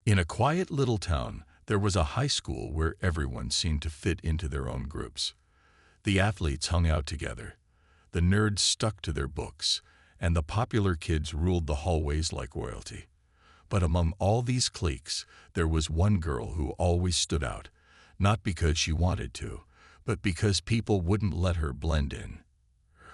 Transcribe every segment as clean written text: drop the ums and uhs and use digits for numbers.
In a quiet little town, there was a high school where everyone seemed to fit into their own groups. The athletes hung out together, the nerds stuck to their books, and the popular kids ruled the hallways like royalty. But among all these cliques, there was one girl who always stood out, not because she wanted to, but because people wouldn't let her blend in.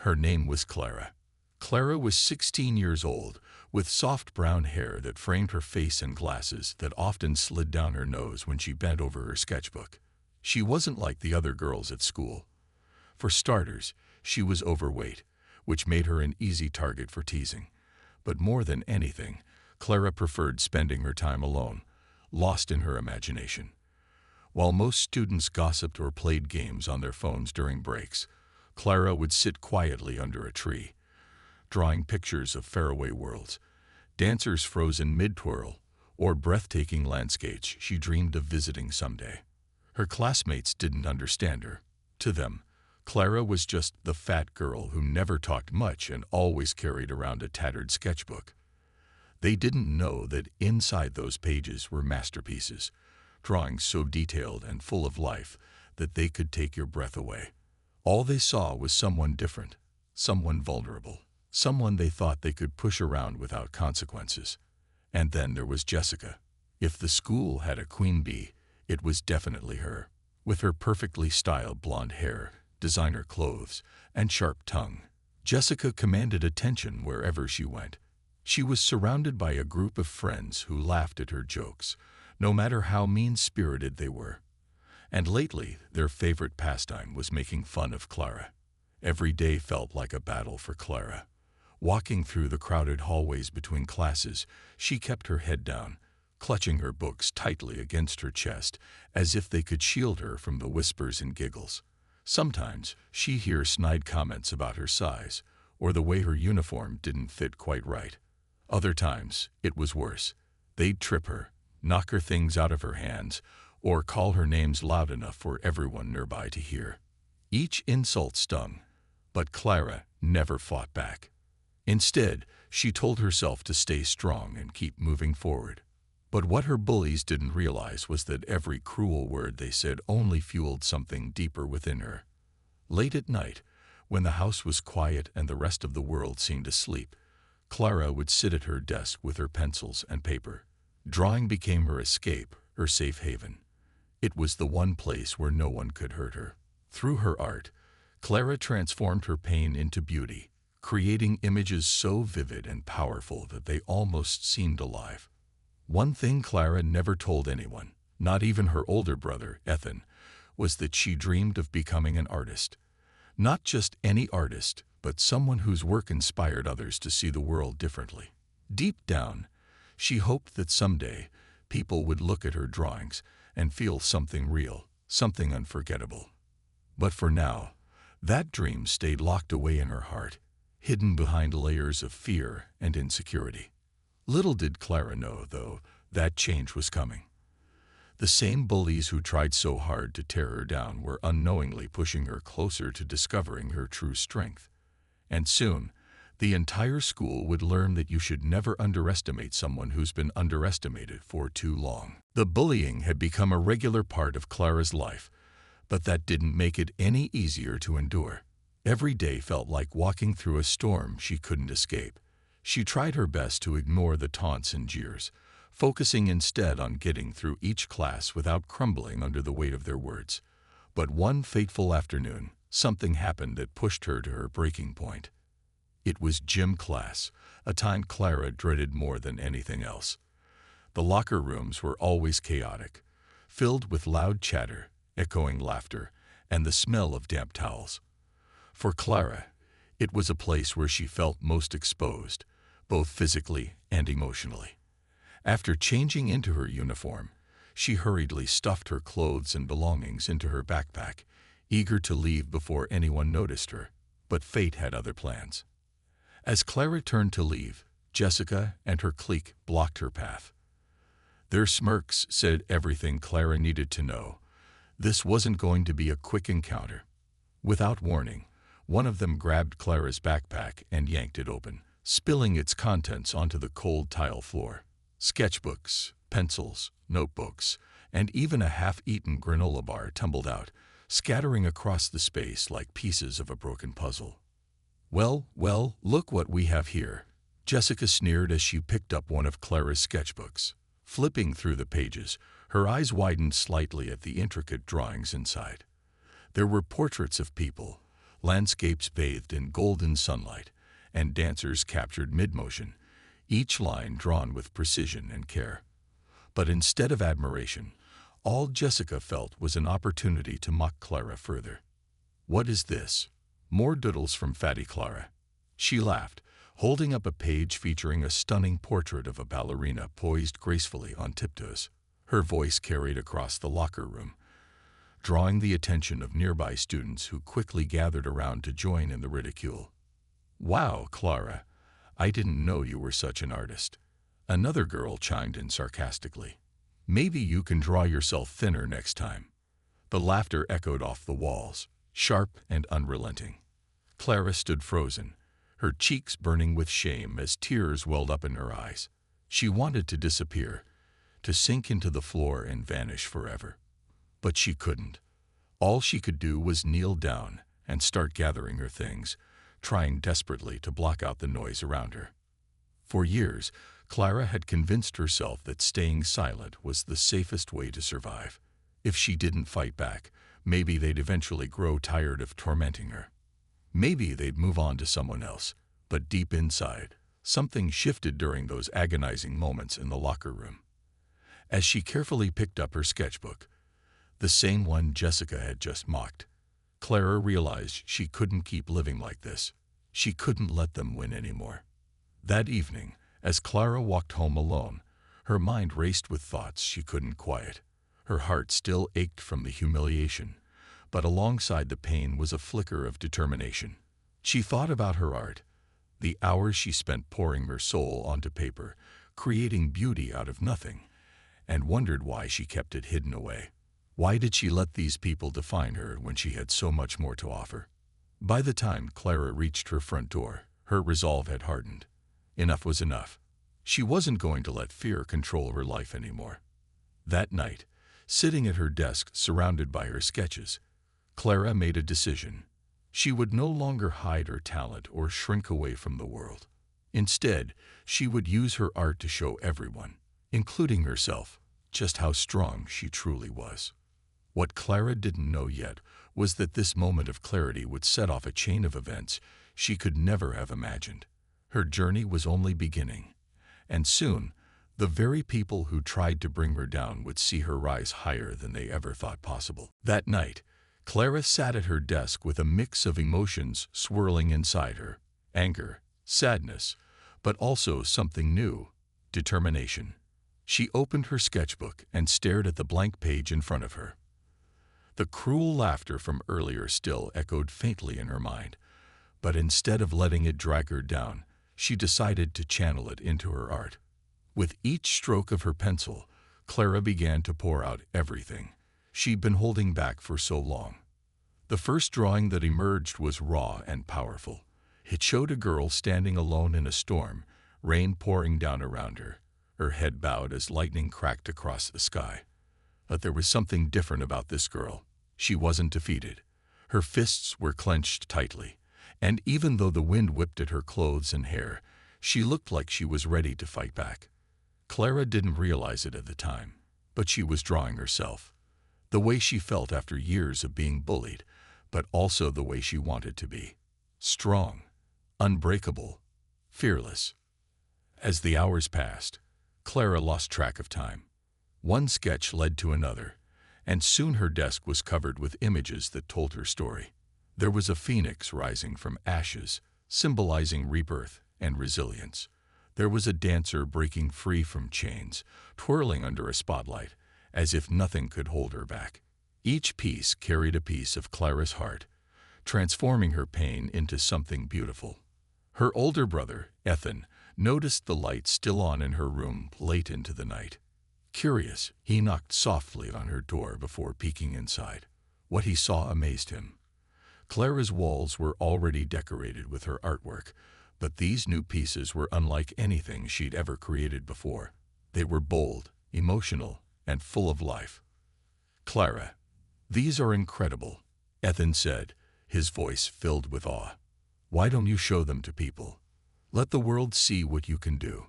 Her name was Clara. Clara was 16 years old, with soft brown hair that framed her face and glasses that often slid down her nose when she bent over her sketchbook. She wasn't like the other girls at school. For starters, she was overweight, which made her an easy target for teasing. But more than anything, Clara preferred spending her time alone, lost in her imagination. While most students gossiped or played games on their phones during breaks, Clara would sit quietly under a tree, drawing pictures of faraway worlds, dancers frozen mid-twirl, or breathtaking landscapes she dreamed of visiting someday. Her classmates didn't understand her. To them, Clara was just the fat girl who never talked much and always carried around a tattered sketchbook. They didn't know that inside those pages were masterpieces, drawings so detailed and full of life that they could take your breath away. All they saw was someone different, someone vulnerable, someone they thought they could push around without consequences. And then there was Jessica. If the school had a queen bee, it was definitely her. With her perfectly styled blonde hair, designer clothes, and sharp tongue, Jessica commanded attention wherever she went. She was surrounded by a group of friends who laughed at her jokes, no matter how mean-spirited they were. And lately, their favorite pastime was making fun of Clara. Every day felt like a battle for Clara. Walking through the crowded hallways between classes, she kept her head down, clutching her books tightly against her chest, as if they could shield her from the whispers and giggles. Sometimes, she'd hear snide comments about her size, or the way her uniform didn't fit quite right. Other times, it was worse. They'd trip her, knock her things out of her hands, or call her names loud enough for everyone nearby to hear. Each insult stung, but Clara never fought back. Instead, she told herself to stay strong and keep moving forward. But what her bullies didn't realize was that every cruel word they said only fueled something deeper within her. Late at night, when the house was quiet and the rest of the world seemed asleep, Clara would sit at her desk with her pencils and paper. Drawing became her escape, her safe haven. It was the one place where no one could hurt her. Through her art, Clara transformed her pain into beauty, creating images so vivid and powerful that they almost seemed alive. One thing Clara never told anyone, not even her older brother, Ethan, was that she dreamed of becoming an artist. Not just any artist, but someone whose work inspired others to see the world differently. Deep down, she hoped that someday people would look at her drawings and feel something real, something unforgettable. But for now, that dream stayed locked away in her heart, hidden behind layers of fear and insecurity. Little did Clara know, though, that change was coming. The same bullies who tried so hard to tear her down were unknowingly pushing her closer to discovering her true strength. And soon, the entire school would learn that you should never underestimate someone who's been underestimated for too long. The bullying had become a regular part of Clara's life, but that didn't make it any easier to endure. Every day felt like walking through a storm she couldn't escape. She tried her best to ignore the taunts and jeers, focusing instead on getting through each class without crumbling under the weight of their words. But one fateful afternoon, something happened that pushed her to her breaking point. It was gym class, a time Clara dreaded more than anything else. The locker rooms were always chaotic, filled with loud chatter, echoing laughter, and the smell of damp towels. For Clara, it was a place where she felt most exposed, both physically and emotionally. After changing into her uniform, she hurriedly stuffed her clothes and belongings into her backpack, eager to leave before anyone noticed her. But fate had other plans. As Clara turned to leave, Jessica and her clique blocked her path. Their smirks said everything Clara needed to know. This wasn't going to be a quick encounter. Without warning, one of them grabbed Clara's backpack and yanked it open, spilling its contents onto the cold tile floor. Sketchbooks, pencils, notebooks, and even a half-eaten granola bar tumbled out, scattering across the space like pieces of a broken puzzle. "Well, well, look what we have here," Jessica sneered as she picked up one of Clara's sketchbooks. Flipping through the pages, her eyes widened slightly at the intricate drawings inside. There were portraits of people, landscapes bathed in golden sunlight, and dancers captured mid-motion, each line drawn with precision and care. But instead of admiration, all Jessica felt was an opportunity to mock Clara further. "What is this? More doodles from Fatty Clara?" She laughed, holding up a page featuring a stunning portrait of a ballerina poised gracefully on tiptoes. Her voice carried across the locker room, drawing the attention of nearby students who quickly gathered around to join in the ridicule. "Wow, Clara, I didn't know you were such an artist," another girl chimed in sarcastically. "Maybe you can draw yourself thinner next time." The laughter echoed off the walls, sharp and unrelenting. Clara stood frozen, her cheeks burning with shame as tears welled up in her eyes. She wanted to disappear, to sink into the floor and vanish forever. But she couldn't. All she could do was kneel down and start gathering her things, trying desperately to block out the noise around her. For years, Clara had convinced herself that staying silent was the safest way to survive. If she didn't fight back, maybe they'd eventually grow tired of tormenting her. Maybe they'd move on to someone else. But deep inside, something shifted during those agonizing moments in the locker room. As she carefully picked up her sketchbook, the same one Jessica had just mocked, Clara realized she couldn't keep living like this. She couldn't let them win anymore. That evening, as Clara walked home alone, her mind raced with thoughts she couldn't quiet. Her heart still ached from the humiliation, but alongside the pain was a flicker of determination. She thought about her art, the hours she spent pouring her soul onto paper, creating beauty out of nothing, and wondered why she kept it hidden away. Why did she let these people define her when she had so much more to offer? By the time Clara reached her front door, her resolve had hardened. Enough was enough. She wasn't going to let fear control her life anymore. That night, sitting at her desk surrounded by her sketches, Clara made a decision. She would no longer hide her talent or shrink away from the world. Instead, she would use her art to show everyone, including herself, just how strong she truly was. What Clara didn't know yet was that this moment of clarity would set off a chain of events she could never have imagined. Her journey was only beginning, and soon, the very people who tried to bring her down would see her rise higher than they ever thought possible. That night, Clara sat at her desk with a mix of emotions swirling inside her: anger, sadness, but also something new: determination. She opened her sketchbook and stared at the blank page in front of her. The cruel laughter from earlier still echoed faintly in her mind, but instead of letting it drag her down, she decided to channel it into her art. With each stroke of her pencil, Clara began to pour out everything she'd been holding back for so long. The first drawing that emerged was raw and powerful. It showed a girl standing alone in a storm, rain pouring down around her head bowed as lightning cracked across the sky. But there was something different about this girl. She wasn't defeated. Her fists were clenched tightly, and even though the wind whipped at her clothes and hair, she looked like she was ready to fight back. Clara didn't realize it at the time, but she was drawing herself. The way she felt after years of being bullied, but also the way she wanted to be. Strong, unbreakable, fearless. As the hours passed, Clara lost track of time. One sketch led to another, and soon her desk was covered with images that told her story. There was a phoenix rising from ashes, symbolizing rebirth and resilience. There was a dancer breaking free from chains, twirling under a spotlight, as if nothing could hold her back. Each piece carried a piece of Clara's heart, transforming her pain into something beautiful. Her older brother, Ethan, noticed the light still on in her room late into the night. Curious, he knocked softly on her door before peeking inside. What he saw amazed him. Clara's walls were already decorated with her artwork, but these new pieces were unlike anything she'd ever created before. They were bold, emotional, and full of life. "Clara, these are incredible," Ethan said, his voice filled with awe. "Why don't you show them to people? Let the world see what you can do."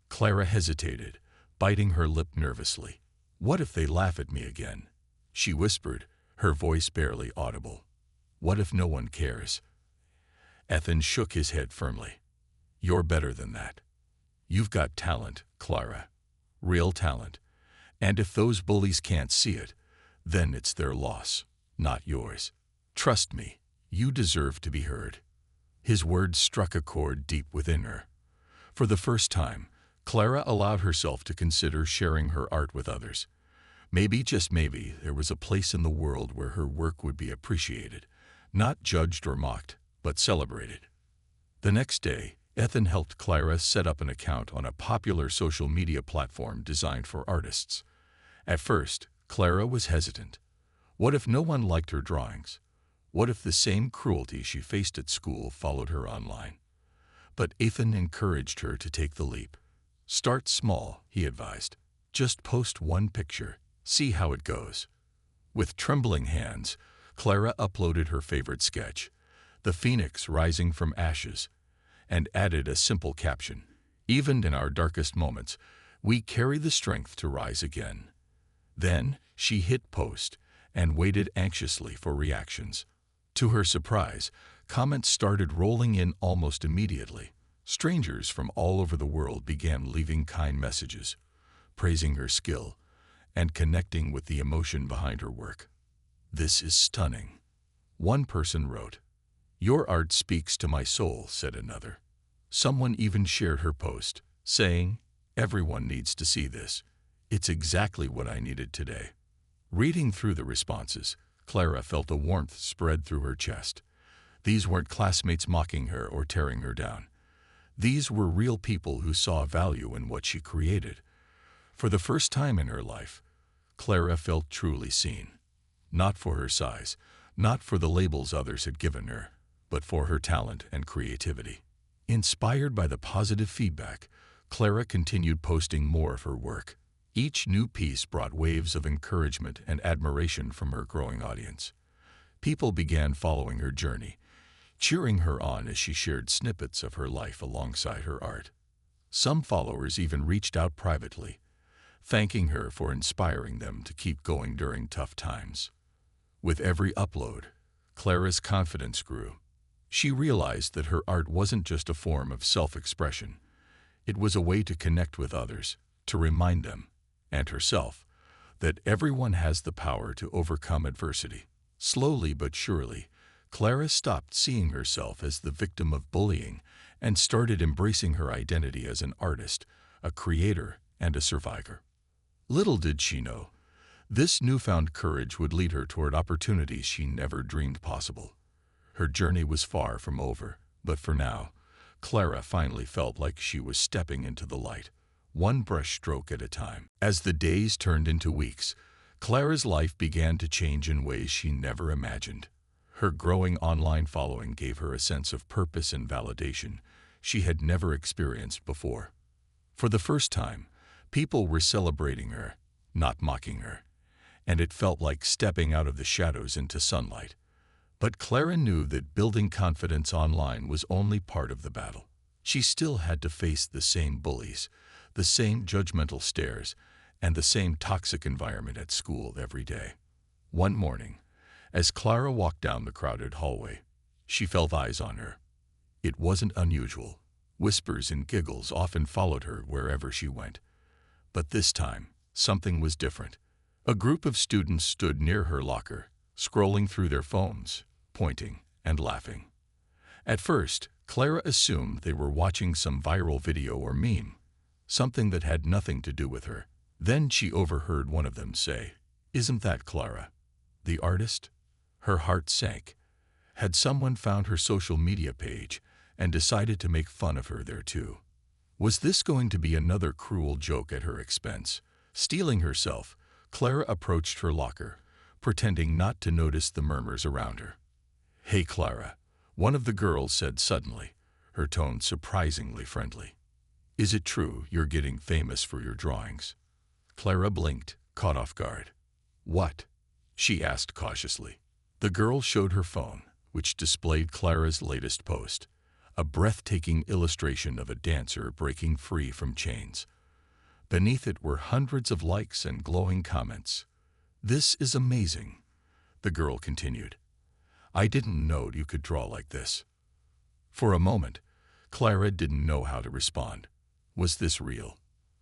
Clara hesitated, biting her lip nervously. "What if they laugh at me again?" she whispered, her voice barely audible. "What if no one cares?" Ethan shook his head firmly. "You're better than that. You've got talent, Clara. Real talent. And if those bullies can't see it, then it's their loss, not yours. Trust me, you deserve to be heard." His words struck a chord deep within her. For the first time, Clara allowed herself to consider sharing her art with others. Maybe, just maybe, there was a place in the world where her work would be appreciated, not judged or mocked, but celebrated. The next day, Ethan helped Clara set up an account on a popular social media platform designed for artists. At first, Clara was hesitant. What if no one liked her drawings? What if the same cruelty she faced at school followed her online? But Ethan encouraged her to take the leap. "Start small," he advised. "Just post one picture. See how it goes." With trembling hands, Clara uploaded her favorite sketch, the phoenix rising from ashes, and added a simple caption, "Even in our darkest moments, we carry the strength to rise again." Then she hit post and waited anxiously for reactions. To her surprise, comments started rolling in almost immediately. Strangers from all over the world began leaving kind messages, praising her skill, and connecting with the emotion behind her work. "This is stunning," one person wrote. "Your art speaks to my soul," said another. Someone even shared her post, saying, "Everyone needs to see this. It's exactly what I needed today." Reading through the responses, Clara felt a warmth spread through her chest. These weren't classmates mocking her or tearing her down. These were real people who saw value in what she created. For the first time in her life, Clara felt truly seen. Not for her size, not for the labels others had given her, but for her talent and creativity. Inspired by the positive feedback, Clara continued posting more of her work. Each new piece brought waves of encouragement and admiration from her growing audience. People began following her journey, cheering her on as she shared snippets of her life alongside her art. Some followers even reached out privately, thanking her for inspiring them to keep going during tough times. With every upload, Clara's confidence grew. She realized that her art wasn't just a form of self-expression. It was a way to connect with others, to remind them, and herself, that everyone has the power to overcome adversity. Slowly but surely, Clara stopped seeing herself as the victim of bullying and started embracing her identity as an artist, a creator, and a survivor. Little did she know, this newfound courage would lead her toward opportunities she never dreamed possible. Her journey was far from over, but for now, Clara finally felt like she was stepping into the light, one brushstroke at a time. As the days turned into weeks, Clara's life began to change in ways she never imagined. Her growing online following gave her a sense of purpose and validation she had never experienced before. For the first time, people were celebrating her, not mocking her, and it felt like stepping out of the shadows into sunlight. But Clara knew that building confidence online was only part of the battle. She still had to face the same bullies, the same judgmental stares, and the same toxic environment at school every day. One morning, as Clara walked down the crowded hallway, she felt eyes on her. It wasn't unusual. Whispers and giggles often followed her wherever she went. But this time, something was different. A group of students stood near her locker, scrolling through their phones, pointing and laughing. At first, Clara assumed they were watching some viral video or meme, something that had nothing to do with her. Then she overheard one of them say, "Isn't that Clara, the artist?" Her heart sank. Had someone found her social media page and decided to make fun of her there too? Was this going to be another cruel joke at her expense? Steeling herself, Clara approached her locker, pretending not to notice the murmurs around her. "Hey, Clara," one of the girls said suddenly, her tone surprisingly friendly. Is it true you're getting famous for your drawings? Clara blinked, caught off guard. What? She asked cautiously. The girl showed her phone, which displayed Clara's latest post, a breathtaking illustration of a dancer breaking free from chains. Beneath it were hundreds of likes and glowing comments. This is amazing, the girl continued. I didn't know you could draw like this. For a moment, Clara didn't know how to respond. Was this real?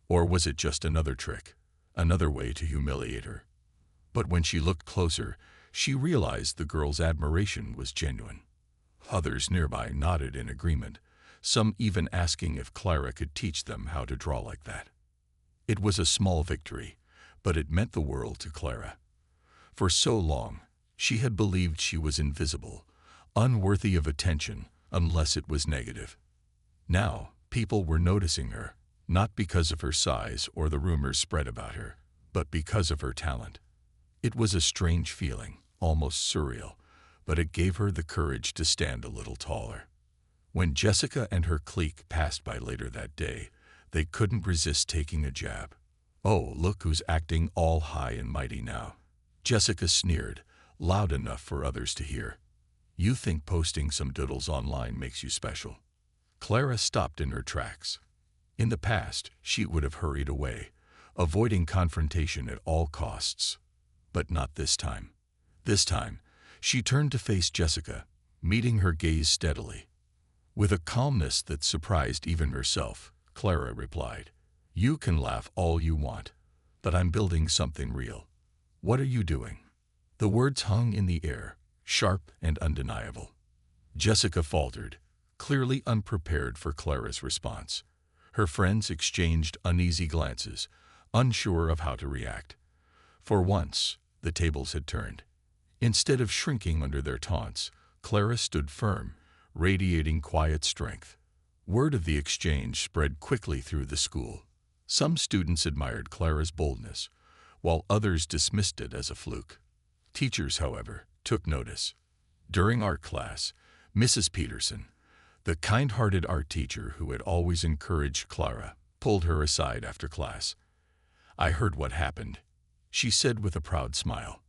Or was it just another trick, another way to humiliate her? But when she looked closer, she realized the girl's admiration was genuine. Others nearby nodded in agreement, some even asking if Clara could teach them how to draw like that. It was a small victory, but it meant the world to Clara. For so long, she had believed she was invisible, unworthy of attention unless it was negative. Now, people were noticing her, not because of her size or the rumors spread about her, but because of her talent. It was a strange feeling, almost surreal, but it gave her the courage to stand a little taller. When Jessica and her clique passed by later that day, they couldn't resist taking a jab. Oh, look who's acting all high and mighty now. Jessica sneered, loud enough for others to hear. You think posting some doodles online makes you special? Clara stopped in her tracks. In the past, she would have hurried away, avoiding confrontation at all costs. But not this time. This time, she turned to face Jessica, meeting her gaze steadily. With a calmness that surprised even herself, Clara replied, You can laugh all you want, but I'm building something real. What are you doing? The words hung in the air, sharp and undeniable. Jessica faltered, clearly unprepared for Clara's response. Her friends exchanged uneasy glances, unsure of how to react. For once, the tables had turned. Instead of shrinking under their taunts, Clara stood firm, radiating quiet strength. Word of the exchange spread quickly through the school. Some students admired Clara's boldness, while others dismissed it as a fluke. Teachers, however, took notice. During art class, Mrs. Peterson, the kind-hearted art teacher who had always encouraged Clara, pulled her aside after class. I heard what happened, she said with a proud smile.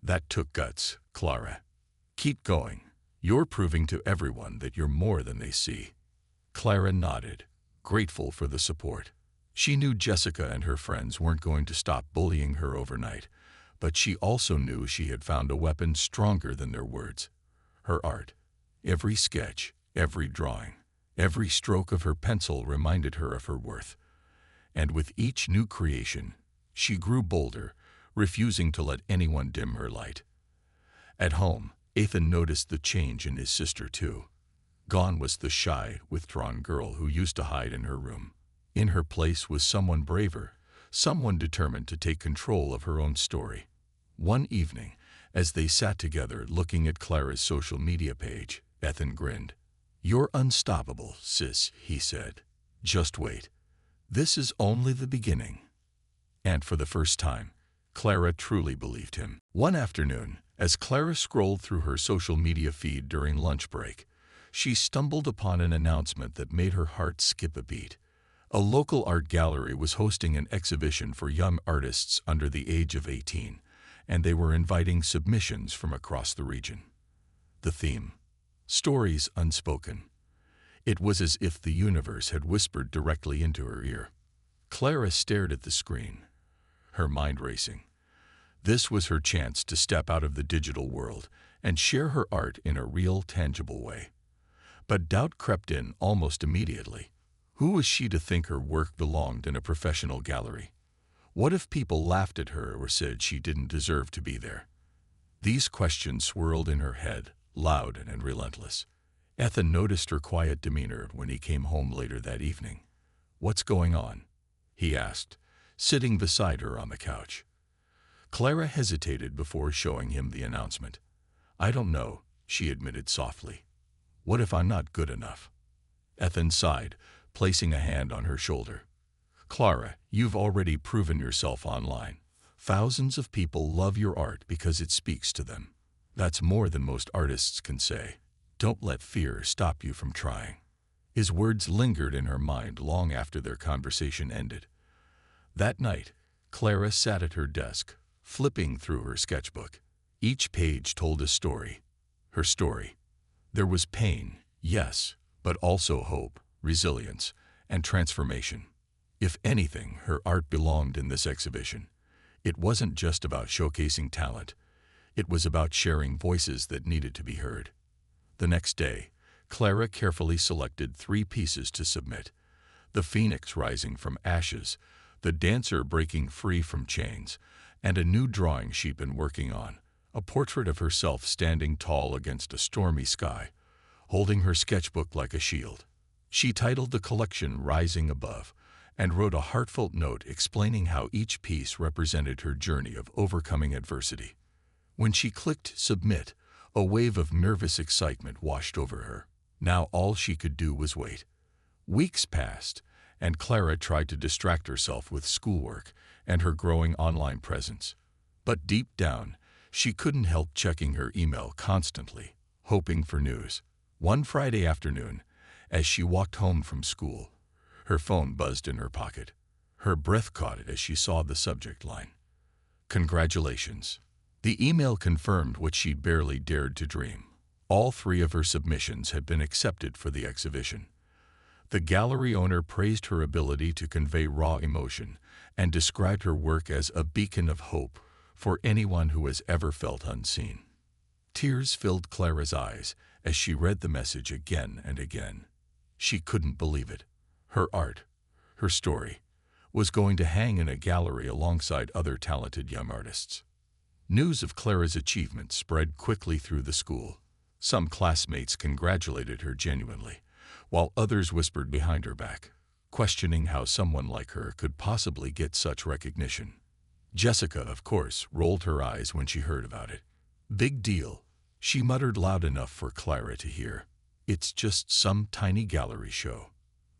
That took guts, Clara. Keep going. You're proving to everyone that you're more than they see. Clara nodded, grateful for the support. She knew Jessica and her friends weren't going to stop bullying her overnight, but she also knew she had found a weapon stronger than their words. Her art. Every sketch, every drawing, every stroke of her pencil reminded her of her worth. And with each new creation, she grew bolder, refusing to let anyone dim her light. At home, Ethan noticed the change in his sister too. Gone was the shy, withdrawn girl who used to hide in her room. In her place was someone braver, someone determined to take control of her own story. One evening, as they sat together looking at Clara's social media page, Ethan grinned. You're unstoppable, sis, he said. Just wait. This is only the beginning. And for the first time, Clara truly believed him. One afternoon, as Clara scrolled through her social media feed during lunch break, she stumbled upon an announcement that made her heart skip a beat. A local art gallery was hosting an exhibition for young artists under the age of 18, and they were inviting submissions from across the region. The theme: stories unspoken. It was as if the universe had whispered directly into her ear. Clara stared at the screen, her mind racing. This was her chance to step out of the digital world and share her art in a real, tangible way. But doubt crept in almost immediately. Who was she to think her work belonged in a professional gallery? What if people laughed at her or said she didn't deserve to be there? These questions swirled in her head, loud and relentless. Ethan noticed her quiet demeanor when he came home later that evening. What's going on? He asked, sitting beside her on the couch. Clara hesitated before showing him the announcement. I don't know, she admitted softly. What if I'm not good enough? Ethan sighed, placing a hand on her shoulder. Clara, you've already proven yourself online. Thousands of people love your art because it speaks to them. That's more than most artists can say. Don't let fear stop you from trying. His words lingered in her mind long after their conversation ended. That night, Clara sat at her desk, flipping through her sketchbook. Each page told a story. Her story. There was pain, yes, but also hope, resilience, and transformation. If anything, her art belonged in this exhibition. It wasn't just about showcasing talent. It was about sharing voices that needed to be heard. The next day, Clara carefully selected 3 pieces to submit: the phoenix rising from ashes, the dancer breaking free from chains, and a new drawing she'd been working on, a portrait of herself standing tall against a stormy sky, holding her sketchbook like a shield. She titled the collection Rising Above, and wrote a heartfelt note explaining how each piece represented her journey of overcoming adversity. When she clicked Submit, a wave of nervous excitement washed over her. Now all she could do was wait. Weeks passed, and Clara tried to distract herself with schoolwork and her growing online presence. But deep down, she couldn't help checking her email constantly, hoping for news. One Friday afternoon, as she walked home from school, her phone buzzed in her pocket. Her breath caught it as she saw the subject line. Congratulations. The email confirmed what she'd barely dared to dream. All 3 of her submissions had been accepted for the exhibition. The gallery owner praised her ability to convey raw emotion and described her work as a beacon of hope for anyone who has ever felt unseen. Tears filled Clara's eyes as she read the message again and again. She couldn't believe it. Her art, her story, was going to hang in a gallery alongside other talented young artists. News of Clara's achievement spread quickly through the school. Some classmates congratulated her genuinely, while others whispered behind her back, questioning how someone like her could possibly get such recognition. Jessica, of course, rolled her eyes when she heard about it. Big deal, she muttered loud enough for Clara to hear. It's just some tiny gallery show.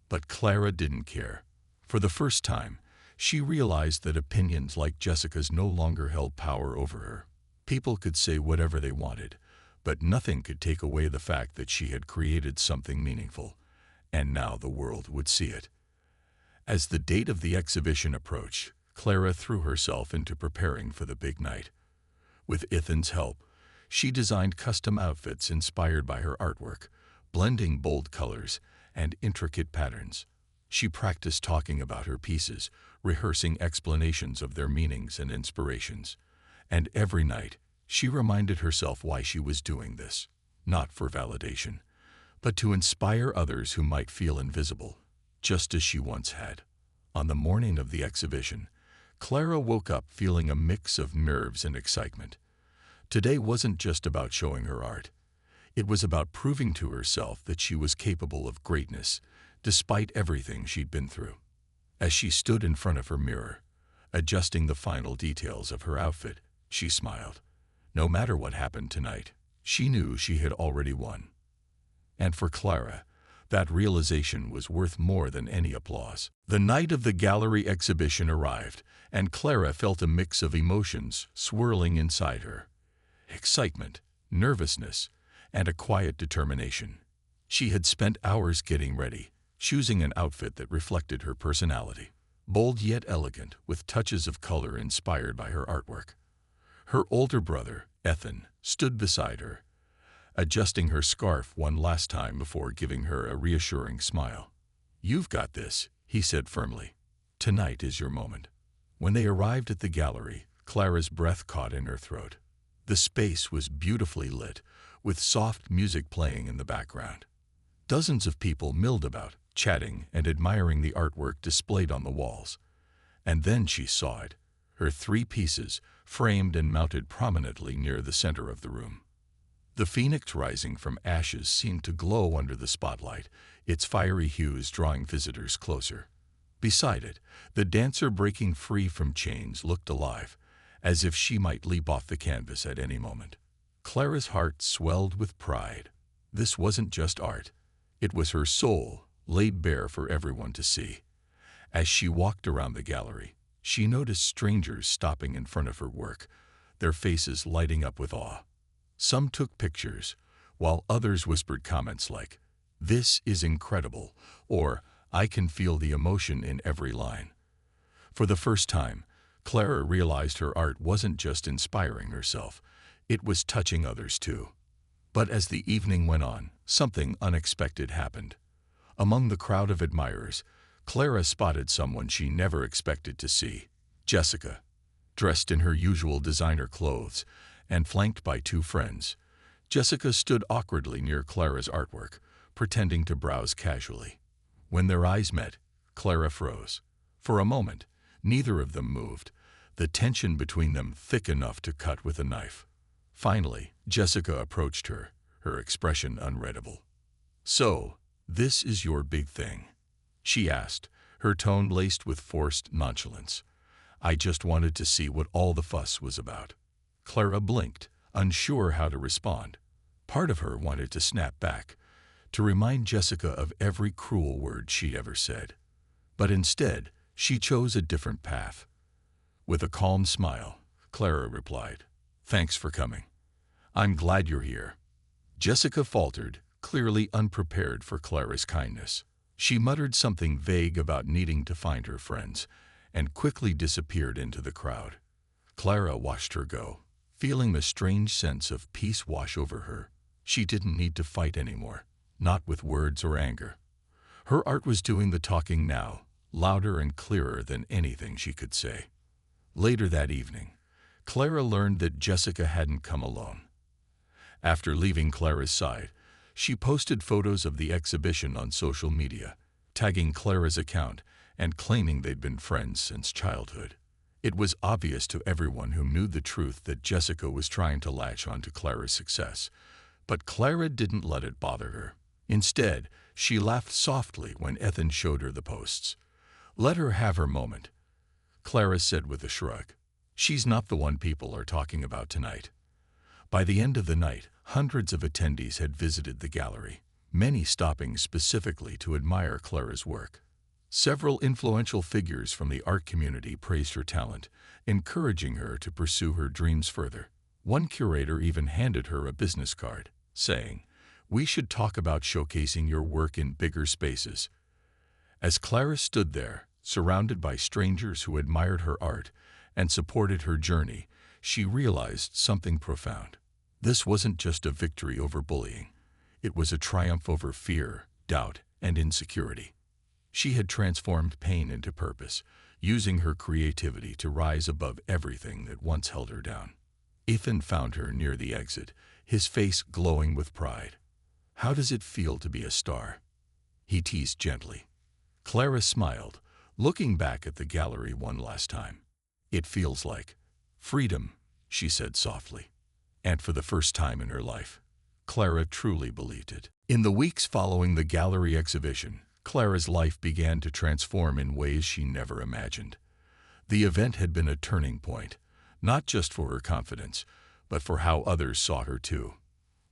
But Clara didn't care. For the first time, she realized that opinions like Jessica's no longer held power over her. People could say whatever they wanted, but nothing could take away the fact that she had created something meaningful, and now the world would see it. As the date of the exhibition approached, Clara threw herself into preparing for the big night. With Ethan's help, she designed custom outfits inspired by her artwork, blending bold colors and intricate patterns. She practiced talking about her pieces, rehearsing explanations of their meanings and inspirations. And every night, she reminded herself why she was doing this, not for validation, but to inspire others who might feel invisible, just as she once had. On the morning of the exhibition, Clara woke up feeling a mix of nerves and excitement. Today wasn't just about showing her art. It was about proving to herself that she was capable of greatness, despite everything she'd been through. As she stood in front of her mirror, adjusting the final details of her outfit, she smiled. No matter what happened tonight, she knew she had already won. And for Clara, that realization was worth more than any applause. The night of the gallery exhibition arrived, and Clara felt a mix of emotions swirling inside her. Excitement, nervousness, and a quiet determination. She had spent hours getting ready, choosing an outfit that reflected her personality. Bold yet elegant, with touches of color inspired by her artwork. Her older brother, Ethan, stood beside her, adjusting her scarf one last time before giving her a reassuring smile. "You've got this," he said firmly. "Tonight is your moment." When they arrived at the gallery, Clara's breath caught in her throat. The space was beautifully lit, with soft music playing in the background. Dozens of people milled about, chatting and admiring the artwork displayed on the walls. And then she saw it, her 3 pieces, framed and mounted prominently near the center of the room. The phoenix rising from ashes seemed to glow under the spotlight, its fiery hues drawing visitors closer. Beside it, the dancer breaking free from chains looked alive, as if she might leap off the canvas at any moment. Clara's heart swelled with pride. This wasn't just art. It was her soul, laid bare for everyone to see. As she walked around the gallery, she noticed strangers stopping in front of her work, their faces lighting up with awe. Some took pictures, while others whispered comments like, "This is incredible," or "I can feel the emotion in every line." For the first time, Clara realized her art wasn't just inspiring herself, it was touching others too. But as the evening went on, something unexpected happened. Among the crowd of admirers, Clara spotted someone she never expected to see: Jessica. Dressed in her usual designer clothes and flanked by two friends, Jessica stood awkwardly near Clara's artwork, pretending to browse casually. When their eyes met, Clara froze. For a moment, neither of them moved, the tension between them thick enough to cut with a knife. Finally, Jessica approached her, her expression unreadable. "So, this is your big thing?" she asked, her tone laced with forced nonchalance. "I just wanted to see what all the fuss was about." Clara blinked, unsure how to respond. Part of her wanted to snap back, to remind Jessica of every cruel word she'd ever said. But instead, she chose a different path. With a calm smile, Clara replied, "Thanks for coming. I'm glad you're here." Jessica faltered, clearly unprepared for Clara's kindness. She muttered something vague about needing to find her friends, and quickly disappeared into the crowd. Clara watched her go, feeling a strange sense of peace wash over her. She didn't need to fight anymore, not with words or anger. Her art was doing the talking now, louder and clearer than anything she could say. Later that evening, Clara learned that Jessica hadn't come alone. After leaving Clara's side, she posted photos of the exhibition on social media, tagging Clara's account and claiming they'd been friends since childhood. It was obvious to everyone who knew the truth that Jessica was trying to latch onto Clara's success, but Clara didn't let it bother her. Instead, she laughed softly when Ethan showed her the posts. "Let her have her moment," Clara said with a shrug. "She's not the one people are talking about tonight." By the end of the night, hundreds of attendees had visited the gallery, many stopping specifically to admire Clara's work. Several influential figures from the art community praised her talent, encouraging her to pursue her dreams further. One curator even handed her a business card, saying, "We should talk about showcasing your work in bigger spaces." As Clara stood there, surrounded by strangers who admired her art and supported her journey, she realized something profound. This wasn't just a victory over bullying. It was a triumph over fear, doubt, and insecurity. She had transformed pain into purpose, using her creativity to rise above everything that once held her down. Ethan found her near the exit, his face glowing with pride. "How does it feel to be a star?" he teased gently. Clara smiled, looking back at the gallery one last time. "It feels like freedom," she said softly. And for the first time in her life, Clara truly believed it. In the weeks following the gallery exhibition, Clara's life began to transform in ways she never imagined. The event had been a turning point, not just for her confidence, but for how others saw her too.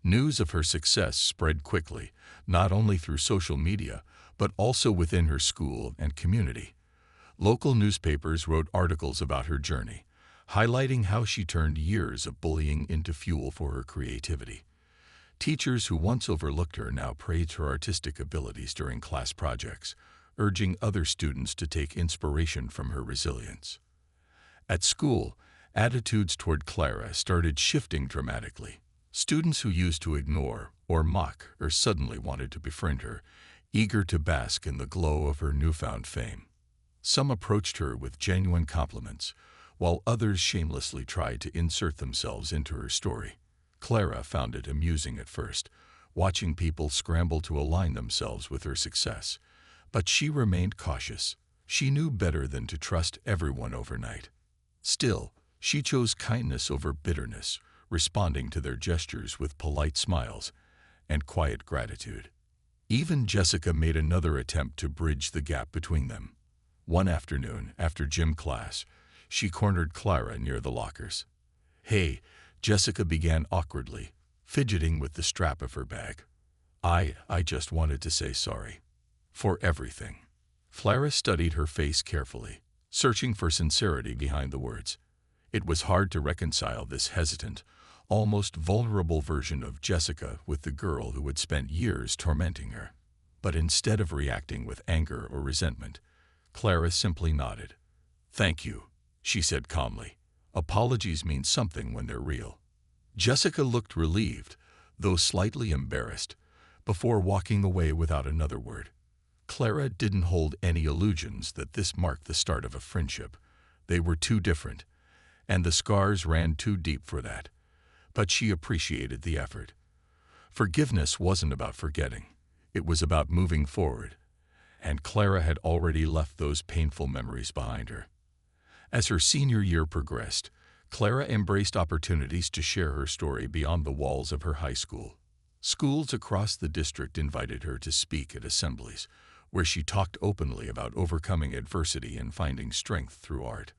News of her success spread quickly, not only through social media, but also within her school and community. Local newspapers wrote articles about her journey, highlighting how she turned years of bullying into fuel for her creativity. Teachers who once overlooked her now praised her artistic abilities during class projects, urging other students to take inspiration from her resilience. At school, attitudes toward Clara started shifting dramatically. Students who used to ignore or mock her suddenly wanted to befriend her, eager to bask in the glow of her newfound fame. Some approached her with genuine compliments, while others shamelessly tried to insert themselves into her story. Clara found it amusing at first, watching people scramble to align themselves with her success. But she remained cautious. She knew better than to trust everyone overnight. Still, she chose kindness over bitterness, responding to their gestures with polite smiles and quiet gratitude. Even Jessica made another attempt to bridge the gap between them. One afternoon, after gym class, she cornered Clara near the lockers. "Hey," Jessica began awkwardly, fidgeting with the strap of her bag. I just wanted to say sorry. For everything." Clara studied her face carefully, searching for sincerity behind the words. It was hard to reconcile this hesitant, almost vulnerable version of Jessica with the girl who had spent years tormenting her. But instead of reacting with anger or resentment, Clara simply nodded. "Thank you," she said calmly. "Apologies mean something when they're real." Jessica looked relieved, though slightly embarrassed, before walking away without another word. Clara didn't hold any illusions that this marked the start of a friendship. They were too different, and the scars ran too deep for that. But she appreciated the effort. Forgiveness wasn't about forgetting. It was about moving forward, and Clara had already left those painful memories behind her. As her senior year progressed, Clara embraced opportunities to share her story beyond the walls of her high school. Schools across the district invited her to speak at assemblies, where she talked openly about overcoming adversity and finding strength through art.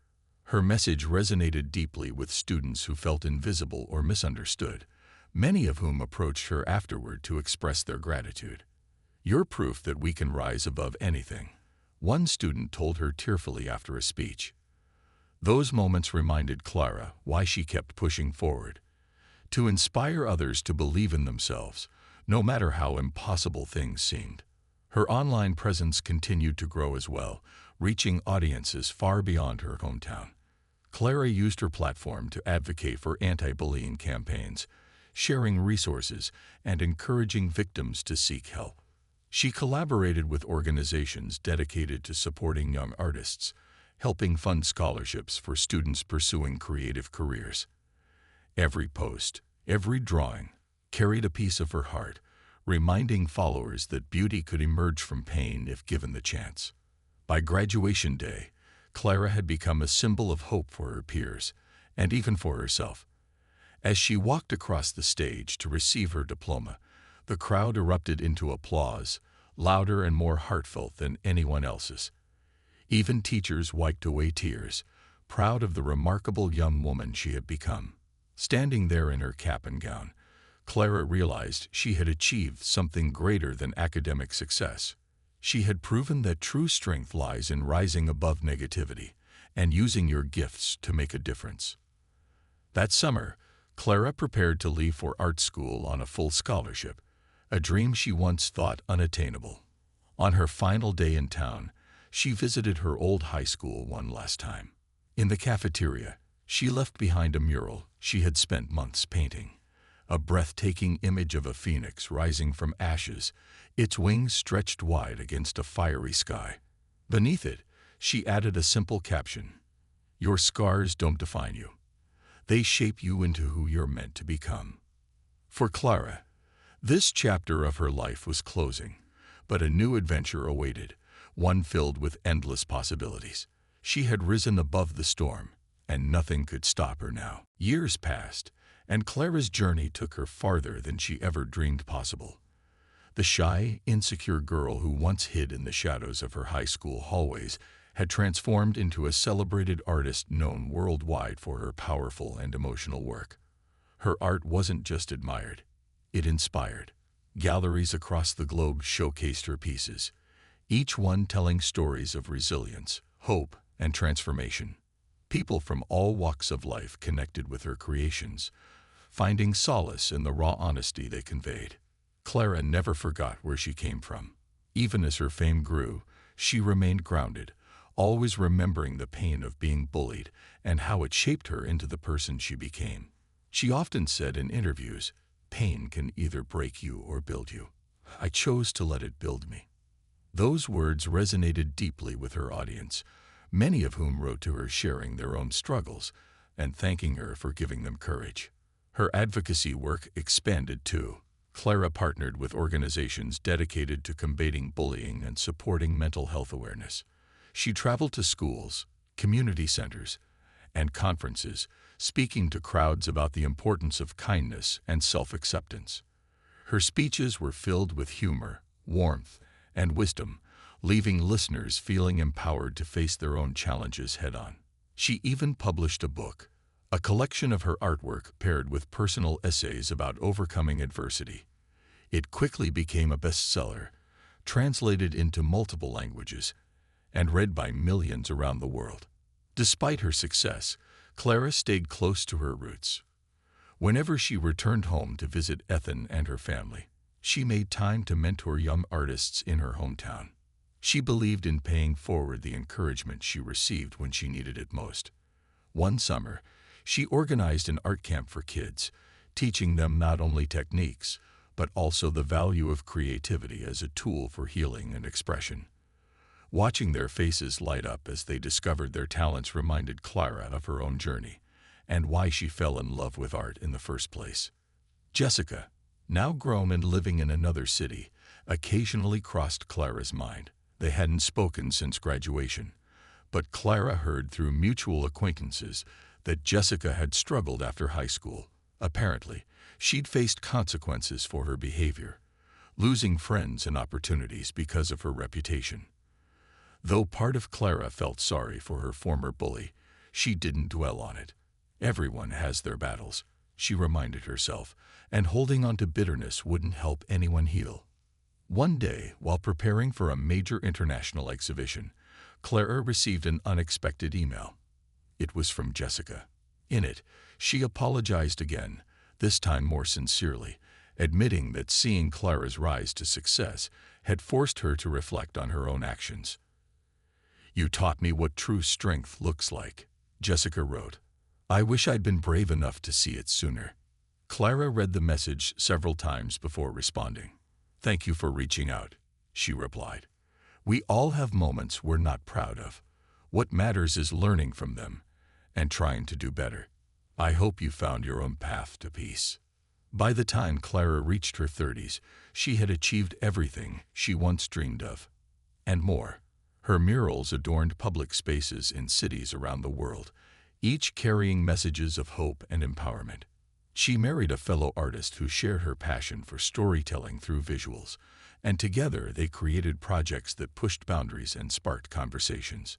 Her message resonated deeply with students who felt invisible or misunderstood, many of whom approached her afterward to express their gratitude. "You're proof that we can rise above anything," one student told her tearfully after a speech. Those moments reminded Clara why she kept pushing forward, to inspire others to believe in themselves, no matter how impossible things seemed. Her online presence continued to grow as well, reaching audiences far beyond her hometown. Clara used her platform to advocate for anti-bullying campaigns, sharing resources and encouraging victims to seek help. She collaborated with organizations dedicated to supporting young artists, helping fund scholarships for students pursuing creative careers. Every post, every drawing, carried a piece of her heart, reminding followers that beauty could emerge from pain if given the chance. By graduation day, Clara had become a symbol of hope for her peers, and even for herself. As she walked across the stage to receive her diploma, the crowd erupted into applause, louder and more heartfelt than anyone else's. Even teachers wiped away tears, proud of the remarkable young woman she had become. Standing there in her cap and gown, Clara realized she had achieved something greater than academic success. She had proven that true strength lies in rising above negativity and using your gifts to make a difference. That summer, Clara prepared to leave for art school on a full scholarship, a dream she once thought unattainable. On her final day in town, she visited her old high school one last time. In the cafeteria, she left behind a mural she had spent months painting, a breathtaking image of a phoenix rising from ashes, its wings stretched wide against a fiery sky. Beneath it, she added a simple caption: "Your scars don't define you. They shape you into who you're meant to become." For Clara, this chapter of her life was closing, but a new adventure awaited, one filled with endless possibilities. She had risen above the storm, and nothing could stop her now. Years passed, and Clara's journey took her farther than she ever dreamed possible. The shy, insecure girl who once hid in the shadows of her high school hallways had transformed into a celebrated artist known worldwide for her powerful and emotional work. Her art wasn't just admired, it inspired. Galleries across the globe showcased her pieces, each one telling stories of resilience, hope, and transformation. People from all walks of life connected with her creations, finding solace in the raw honesty they conveyed. Clara never forgot where she came from. Even as her fame grew, she remained grounded, always remembering the pain of being bullied and how it shaped her into the person she became. She often said in interviews, "Pain can either break you or build you. I chose to let it build me." Those words resonated deeply with her audience, many of whom wrote to her sharing their own struggles and thanking her for giving them courage. Her advocacy work expanded too. Clara partnered with organizations dedicated to combating bullying and supporting mental health awareness. She traveled to schools, community centers, and conferences, speaking to crowds about the importance of kindness and self-acceptance. Her speeches were filled with humor, warmth, and wisdom, leaving listeners feeling empowered to face their own challenges head-on. She even published a book, a collection of her artwork paired with personal essays about overcoming adversity. It quickly became a bestseller, translated into multiple languages, and read by millions around the world. Despite her success, Clara stayed close to her roots. Whenever she returned home to visit Ethan and her family, she made time to mentor young artists in her hometown. She believed in paying forward the encouragement she received when she needed it most. One summer, she organized an art camp for kids, teaching them not only techniques, but also the value of creativity as a tool for healing and expression. Watching their faces light up as they discovered their talents reminded Clara of her own journey and why she fell in love with art in the first place. Jessica, now grown and living in another city, occasionally crossed Clara's mind. They hadn't spoken since graduation, but Clara heard through mutual acquaintances that Jessica had struggled after high school. Apparently, she'd faced consequences for her behavior, losing friends and opportunities because of her reputation. Though part of Clara felt sorry for her former bully, she didn't dwell on it. Everyone has their battles, she reminded herself, and holding on to bitterness wouldn't help anyone heal. One day, while preparing for a major international exhibition, Clara received an unexpected email. It was from Jessica. In it, she apologized again, this time more sincerely, admitting that seeing Clara's rise to success had forced her to reflect on her own actions. "You taught me what true strength looks like," Jessica wrote. "I wish I'd been brave enough to see it sooner." Clara read the message several times before responding. "Thank you for reaching out," she replied. "We all have moments we're not proud of. What matters is learning from them and trying to do better. I hope you found your own path to peace." By the time Clara reached her 30s, she had achieved everything she once dreamed of, and more. Her murals adorned public spaces in cities around the world, each carrying messages of hope and empowerment. She married a fellow artist who shared her passion for storytelling through visuals, and together they created projects that pushed boundaries and sparked conversations.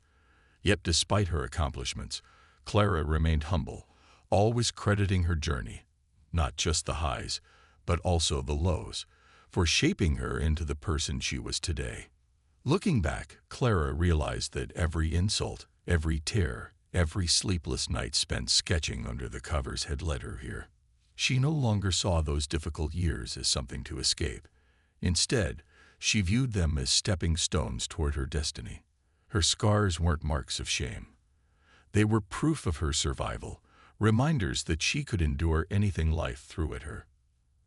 Yet despite her accomplishments, Clara remained humble, always crediting her journey, not just the highs, but also the lows, for shaping her into the person she was today. Looking back, Clara realized that every insult, every tear, every sleepless night spent sketching under the covers had led her here. She no longer saw those difficult years as something to escape. Instead, she viewed them as stepping stones toward her destiny. Her scars weren't marks of shame. They were proof of her survival, reminders that she could endure anything life threw at her.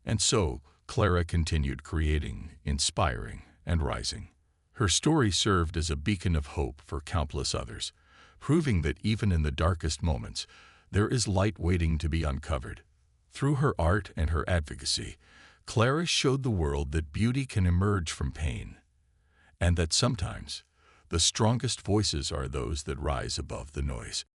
And so, Clara continued creating, inspiring, and rising. Her story served as a beacon of hope for countless others, proving that even in the darkest moments, there is light waiting to be uncovered. Through her art and her advocacy, Clara showed the world that beauty can emerge from pain, and that sometimes the strongest voices are those that rise above the noise.